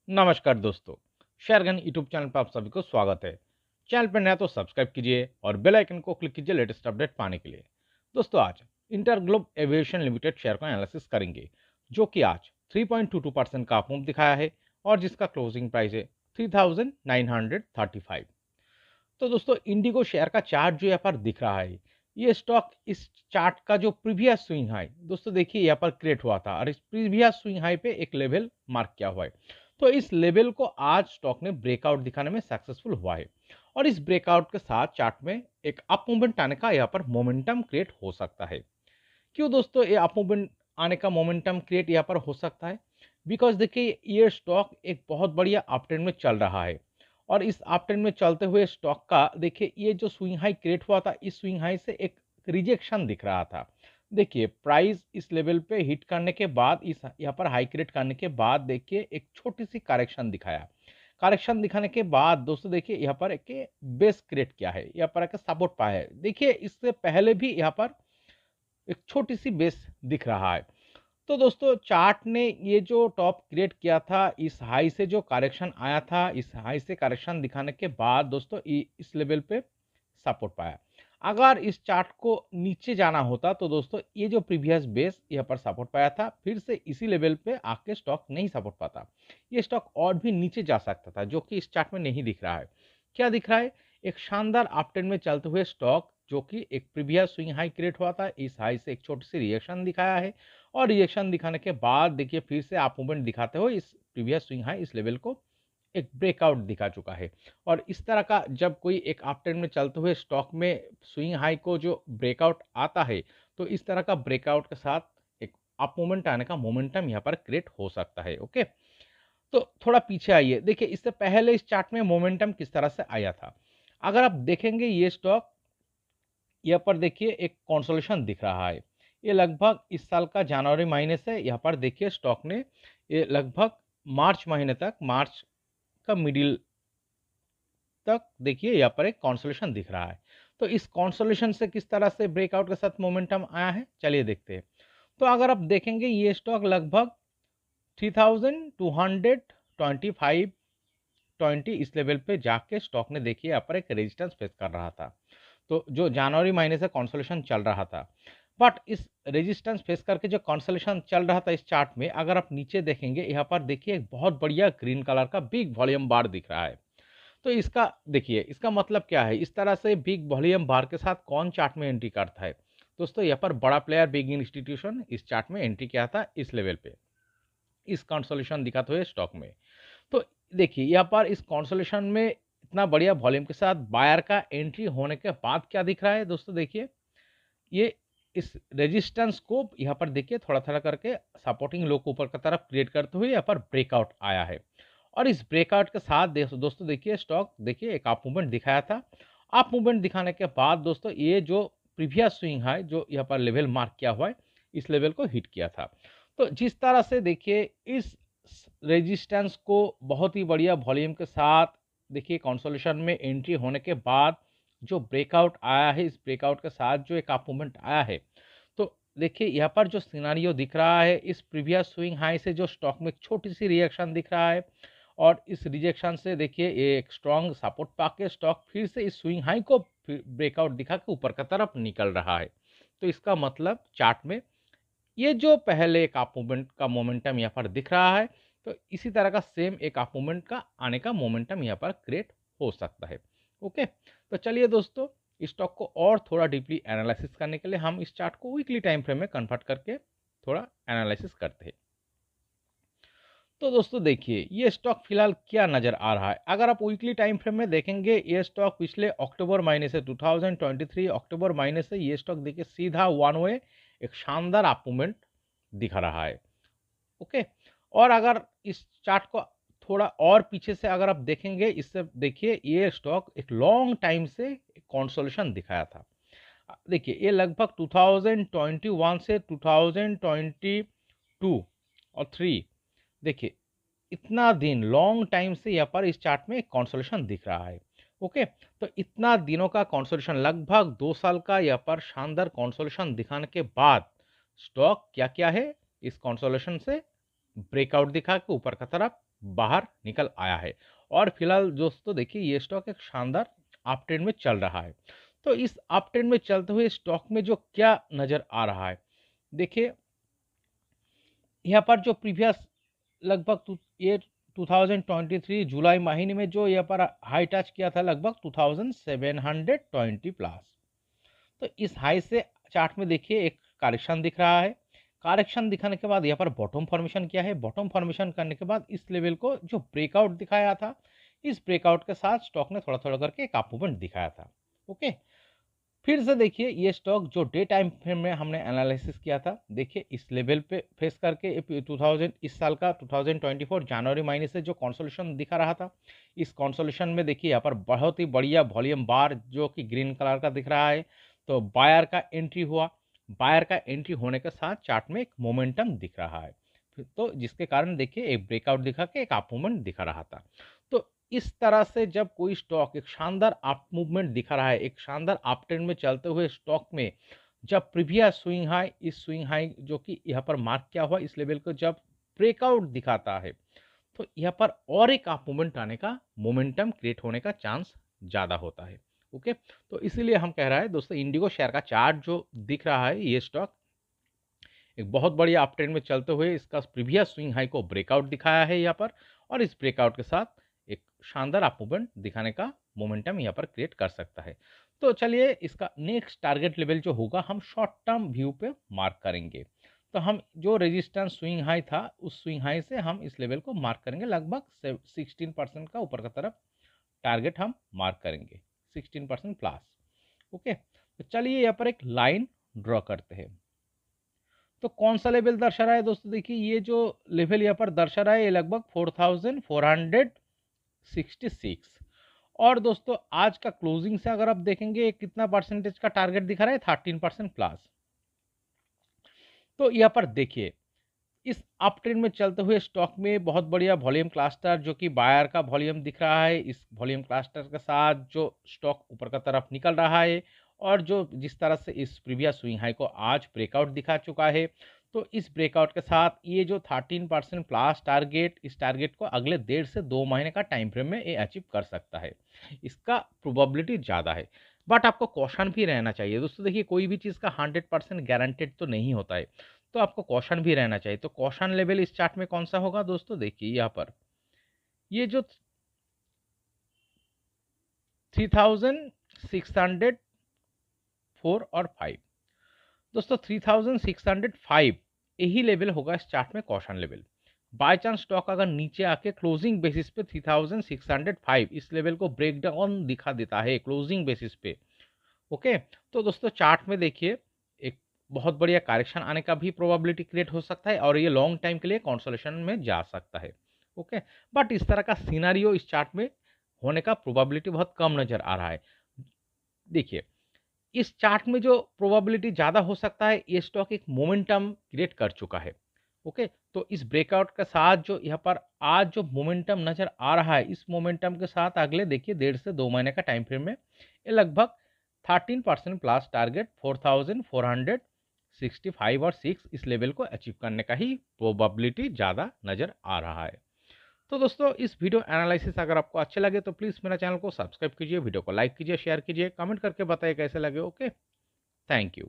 नमस्कार दोस्तों, शेयरगन YouTube channel पर आप सभी को स्वागत है। चैनल पर नया तो सब्सक्राइब कीजिए और बेल आइकन को क्लिक कीजिए लेटेस्ट अपडेट पाने के लिए। दोस्तों आज इंटरग्लोब एविएशन लिमिटेड शेयर का एनालिसिस करेंगे, जो कि आज 3.22% का अप मूव दिखाया है और जिसका क्लोजिंग प्राइस है 3935। तो दोस्तों इंडिगो शेयर का चार्ट जो यहाँ पर दिख रहा है, ये स्टॉक इस चार्ट का जो प्रीवियस स्विंग हाई दोस्तों देखिए यहाँ पर क्रिएट हुआ था और इस प्रीवियस स्विंग हाई पे एक लेवल मार्क किया हुआ है। तो इस लेवल को आज स्टॉक ने ब्रेकआउट दिखाने में सक्सेसफुल हुआ है और इस ब्रेकआउट के साथ चार्ट में एक अप मूवमेंट आने का यहाँ पर मोमेंटम क्रिएट हो सकता है। क्यों दोस्तों ये अप मूवमेंट आने का मोमेंटम क्रिएट यहाँ पर हो सकता है? बिकॉज देखिए ये स्टॉक एक बहुत बढ़िया अप ट्रेंड में चल रहा है और इस अप ट्रेंड में चलते हुए स्टॉक का देखिए ये जो स्विंग हाई क्रिएट हुआ था, इस स्विंग हाई से एक रिजेक्शन दिख रहा था। देखिए प्राइस इस लेवल पे हिट करने के बाद इस यहाँ पर हाई क्रिएट करने के बाद देखिए एक छोटी सी करेक्शन दिखाया। करेक्शन दिखाने के बाद दोस्तों देखिए यहाँ पर एक बेस क्रिएट किया है, यहाँ पर एक सपोर्ट पाया है। देखिए इससे पहले भी यहाँ पर एक छोटी सी बेस दिख रहा है। तो दोस्तों चार्ट ने ये जो टॉप क्रिएट किया था, इस हाई से जो करेक्शन आया था, इस हाई से करेक्शन दिखाने के बाद दोस्तों इस लेवल पे सपोर्ट पाया। अगर इस चार्ट को नीचे जाना होता तो दोस्तों ये जो प्रीवियस बेस यहाँ पर सपोर्ट पाया था, फिर से इसी लेवल पे आके स्टॉक नहीं सपोर्ट पाता। ये स्टॉक और भी नीचे जा सकता था, जो कि इस चार्ट में नहीं दिख रहा है। क्या दिख रहा है? एक शानदार अप ट्रेंड में चलते हुए स्टॉक जो कि एक प्रीवियस स्विंग हाई क्रिएट हुआ था, इस हाई से एक छोटी सी रिएक्शन दिखाया है और रिएक्शन दिखाने के बाद देखिए फिर से अप मूवमेंट दिखाते हुए इस प्रीवियस स्विंग हाई इस लेवल को एक ब्रेकआउट दिखा चुका है। और इस तरह का जब कोई एक अप ट्रेंड में चलते हुए स्टॉक में स्विंग हाई को जो ब्रेकआउट आता है, तो इस तरह का ब्रेकआउट के साथ एक अप मूवमेंट आने का मोमेंटम यहाँ पर क्रिएट हो सकता है। ओके, तो थोड़ा पीछे आइए, देखिए इससे पहले इस चार्ट में मोमेंटम किस तरह से आया था। अगर आप देखेंगे ये स्टॉक यहाँ पर देखिए एक कंसोलिडेशन दिख रहा है। ये लगभग इस साल का जनवरी महीने से यहाँ पर देखिए स्टॉक ने ये लगभग मार्च महीने तक, मार्च का मिडिल तक देखिए यहाँ पर एक कंसोलिडेशन दिख रहा है। तो इस कंसोलिडेशन से किस तरह से ब्रेकआउट के साथ मोमेंटम आया है, चलिए देखते हैं। तो अगर आप देखेंगे ये स्टॉक लगभग 3225.20 इस लेवल पे जाके स्टॉक ने देखिए यहाँ पर एक रेजिस्टेंस फेस कर रहा था। तो जो जनवरी महीने से कंसोलिडेशन चल रहा था, बट इस रेजिस्टेंस फेस करके जो कंसोलिडेशन चल रहा था इस चार्ट में, अगर आप नीचे देखेंगे यहाँ पर देखिए एक बहुत बढ़िया ग्रीन कलर का बिग वॉल्यूम बार दिख रहा है। तो इसका देखिए इसका मतलब क्या है, इस तरह से बिग वॉल्यूम बार के साथ कौन चार्ट में एंट्री करता है? दोस्तों यहाँ पर बड़ा प्लेयर बिग इंस्टीट्यूशन इस चार्ट में एंट्री किया था इस लेवल पे, इस कंसोलिडेशन दिखाते हुए स्टॉक में। तो देखिए यहाँ पर इस कंसोलिडेशन में इतना बढ़िया वॉल्यूम के साथ बायर का एंट्री होने के बाद क्या दिख रहा है दोस्तों, देखिए ये इस रेजिस्टेंस को यहाँ पर देखिए थोड़ा थोड़ा करके सपोर्टिंग लो को ऊपर की तरफ क्रिएट करते हुए यहाँ पर ब्रेकआउट आया है। और इस ब्रेकआउट के साथ दोस्तों देखिए स्टॉक देखिए एक अप मूवमेंट दिखाया था। अप मूवमेंट दिखाने के बाद दोस्तों ये जो प्रीवियस स्विंग है जो यहाँ पर लेवल मार्क किया हुआ है, इस लेवल को हिट किया था। तो जिस तरह से देखिए इस रेजिस्टेंस को बहुत ही बढ़िया वॉल्यूम के साथ देखिए कंसोलिडेशन में एंट्री होने के बाद जो ब्रेकआउट आया है, इस ब्रेकआउट के साथ जो एक अप मूवमेंट आया है, तो देखिए यहाँ पर जो सिनारियो दिख रहा है, इस प्रीवियस स्विंग हाई से जो स्टॉक में एक छोटी सी रिएक्शन दिख रहा है और इस रिजेक्शन से देखिए एक स्ट्रॉन्ग सपोर्ट पाके स्टॉक फिर से इस स्विंग हाई को ब्रेकआउट दिखा के ऊपर की तरफ निकल रहा है। तो इसका मतलब चार्ट में ये जो पहले एक अप मूवमेंट का मोमेंटम यहाँ पर दिख रहा है, तो इसी तरह का सेम एक अप मूवमेंट का आने का मोमेंटम यहाँ पर क्रिएट हो सकता है। ओके, तो चलिए दोस्तों इस स्टॉक को और थोड़ा डीपली एनालिसिस करने के लिए हम इस चार्ट को वीकली टाइम फ्रेम में कन्वर्ट करके थोड़ा एनालिसिस करते हैं। तो दोस्तों देखिए ये स्टॉक फिलहाल क्या नज़र आ रहा है। अगर आप वीकली टाइम फ्रेम में देखेंगे, ये स्टॉक पिछले अक्टूबर महीने से 2023 अक्टूबर महीने से ये स्टॉक देखिए सीधा वन वे एक शानदार अप मूवमेंट दिखा रहा है। ओके, और अगर इस चार्ट को थोड़ा और पीछे से अगर आप देखेंगे, इससे देखिए ये स्टॉक एक लॉन्ग टाइम से कंसोलिडेशन दिखाया था। देखिए ये लगभग 2021 से 2022 और 3 देखिए इतना दिन लॉन्ग टाइम से यहाँ पर इस चार्ट में कंसोलिडेशन दिख रहा है। ओके, तो इतना दिनों का कंसोलिडेशन, लगभग 2 साल का यहाँ पर शानदार कंसोलिडेशन दिखाने के बाद स्टॉक क्या क्या है, इस कंसोलिडेशन से ब्रेकआउट दिखा के ऊपर की तरफ बाहर निकल आया है और फिलहाल दोस्तों देखिए ये स्टॉक एक शानदार अप ट्रेंड में चल रहा है। तो इस अप ट्रेंड में चलते हुए स्टॉक में जो क्या नज़र आ रहा है, देखिए यहाँ पर जो प्रीवियस लगभग ये 2023 जुलाई महीने में जो यहाँ पर हाई टच किया था लगभग 2720 प्लस। तो इस हाई से चार्ट में देखिए एक करेक्शन दिख रहा है। करेक्शन दिखाने के बाद यहाँ पर बॉटम फॉर्मेशन किया है। बॉटम फॉर्मेशन करने के बाद इस लेवल को जो ब्रेकआउट दिखाया था, इस ब्रेकआउट के साथ स्टॉक ने थोड़ा थोड़ा करके एक अप मूवमेंट दिखाया था। ओके, फिर से देखिए ये स्टॉक जो डे टाइम फ्रेम में हमने एनालिसिस किया था, देखिए इस लेवल पे फेस करके 2000 इस साल का 2024 जनवरी महीने से जो कंसोलिडेशन दिखा रहा था, इस कंसोलिडेशन में देखिए यहाँ पर बहुत ही बढ़िया वॉल्यूम बार जो कि ग्रीन कलर का दिख रहा है। तो बायर का एंट्री हुआ, बायर का एंट्री होने के साथ चार्ट में एक मोमेंटम दिख रहा है, तो जिसके कारण देखिए एक ब्रेकआउट दिखा के एक अप मूवमेंट दिखा रहा था। तो इस तरह से जब कोई स्टॉक एक शानदार अप मूवमेंट दिखा रहा है, एक शानदार अप ट्रेंड में चलते हुए स्टॉक में जब प्रीवियस स्विंग हाई, इस स्विंग हाई जो कि यहाँ पर मार्क किया हुआ इस लेवल को जब ब्रेकआउट दिखाता है, तो यहाँ पर और एक अप मूवमेंट आने का, मोमेंटम क्रिएट होने का चांस ज़्यादा होता है। ओके, तो इसीलिए हम कह रहा है दोस्तों, इंडिगो शेयर का चार्ट जो दिख रहा है, ये स्टॉक एक बहुत बढ़िया अप ट्रेंड में चलते हुए इसका प्रीवियस स्विंग हाई को ब्रेकआउट दिखाया है यहाँ पर, और इस ब्रेकआउट के साथ एक शानदार अप मूवमेंट दिखाने का मोमेंटम यहाँ पर क्रिएट कर सकता है। तो चलिए इसका नेक्स्ट टारगेट लेवल जो होगा हम शॉर्ट टर्म व्यू पे मार्क करेंगे। तो हम जो रेजिस्टेंस स्विंग हाई था, उस स्विंग हाई से हम इस लेवल को मार्क करेंगे, लगभग 16% का ऊपर की तरफ टारगेट हम मार्क करेंगे, 16% प्लस। ओके, तो चलिए यहाँ पर एक लाइन ड्रॉ करते हैं। तो कौन सा लेवल दर्शा रहा है दोस्तों, देखिए ये जो लेवल यहाँ पर दर्शा रहा है ये लगभग 4466। और दोस्तों आज का क्लोजिंग से अगर आप देखेंगे कितना परसेंटेज का टारगेट दिखा रहा है, 13% प्लस। तो यहाँ पर देखिए इस अप ट्रेंड में चलते हुए स्टॉक में बहुत बढ़िया वॉल्यूम क्लस्टर जो कि बायर का वॉल्यूम दिख रहा है, इस वॉल्यूम क्लस्टर के साथ जो स्टॉक ऊपर का तरफ निकल रहा है, और जो जिस तरह से इस प्रीवियस स्विंग हाई को आज ब्रेकआउट दिखा चुका है, तो इस ब्रेकआउट के साथ ये जो 13% प्लस टारगेट, इस टारगेट को अगले 1.5 से 2 महीने का टाइम फ्रेम में ये अचीव कर सकता है। इसका प्रोबेबिलिटी ज़्यादा है, बट आपको कॉशन भी रहना चाहिए दोस्तों। देखिए कोई भी चीज़ का 100% गारंटेड तो नहीं होता है, तो आपको कॉशन भी रहना चाहिए। तो कॉशन लेवल इस चार्ट में कौन सा होगा दोस्तों, देखिए यहाँ पर ये जो 3604 और 5, दोस्तों 3605 यही लेवल होगा इस चार्ट में caution level. By chance stock अगर नीचे आके क्लोजिंग बेसिस पे 3605 इस लेवल को ब्रेक डाउन दिखा देता है क्लोजिंग बेसिस पे, ओके, तो दोस्तों चार्ट में देखिए एक बहुत बढ़िया करेक्शन आने का भी प्रोबेबिलिटी क्रिएट हो सकता है, और ये लॉन्ग टाइम के लिए कंसोलिडेशन में जा सकता है। ओके, बट इस तरह का सिनारियो इस चार्ट में होने का प्रोबेबिलिटी बहुत कम नजर आ रहा है। देखिए इस चार्ट में जो प्रोबेबिलिटी ज़्यादा हो सकता है, ये स्टॉक एक मोमेंटम क्रिएट कर चुका है। ओके, तो इस ब्रेकआउट के साथ जो यहाँ पर आज जो मोमेंटम नज़र आ रहा है, इस मोमेंटम के साथ अगले देखिए 1.5 से 2 महीने का टाइम फ्रेम में ये लगभग 13% प्लस टारगेट 4465 और 6 इस लेवल को अचीव करने का ही प्रोबेबिलिटी ज़्यादा नज़र आ रहा है। तो दोस्तों इस वीडियो एनालिसिस अगर आपको अच्छे लगे तो प्लीज़ मेरा चैनल को सब्सक्राइब कीजिए, वीडियो को लाइक कीजिए, शेयर कीजिए, कमेंट करके बताइए कैसे लगे। Okay, thank you.